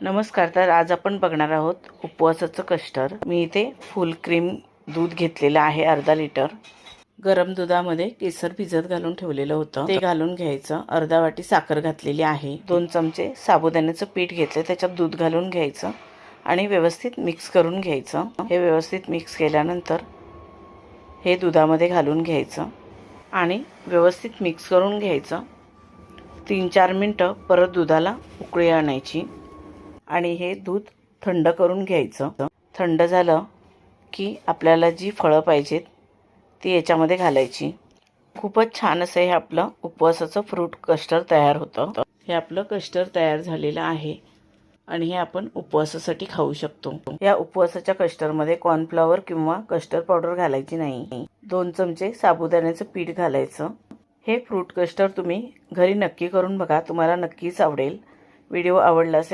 नमस्कार. तर आज आपण बघणार आहोत उपवासाचं कस्टर्ड. मी इथे फुल क्रीम दूध घेतलेलं आहे, अर्धा लिटर. गरम दुधामध्ये केसर भिजत घालून ठेवलेलं होतं, ते घालून घ्यायचं. अर्धा वाटी साखर घातलेली आहे. 2 चमचे साबुदाण्याचं पीठ घेतलं, त्याच्यात दूध घालून घ्यायचं आणि व्यवस्थित मिक्स करून घ्यायचं. हे व्यवस्थित मिक्स केल्यानंतर हे दुधामध्ये घालून घ्यायचं आणि व्यवस्थित मिक्स करून घ्यायचं. 3-4 मिनटं परत दुधाला उकळी आणायची आणि हे दूध थंड करून घ्यायचं. थंड झालं की आपल्याला जी फळं पाहिजेत ती याच्यामध्ये घालायची. खूपच छान असं हे आपलं उपवासाचं फ्रूट कस्टर्ड तयार होतं. हे आपलं कस्टर्ड तयार झालेलं आहे आणि हे आपण उपवासासाठी खाऊ शकतो. या उपवासाच्या कस्टर्डमध्ये कॉर्नफ्लॉवर किंवा कस्टर्ड पावडर घालायची नाही. 2 चमचे साबुदाण्याचं पीठ घालायचं. हे फ्रूट कस्टर्ड तुम्ही घरी नक्की करून बघा, तुम्हाला नक्कीच आवडेल. व्हिडिओ आवडला असेल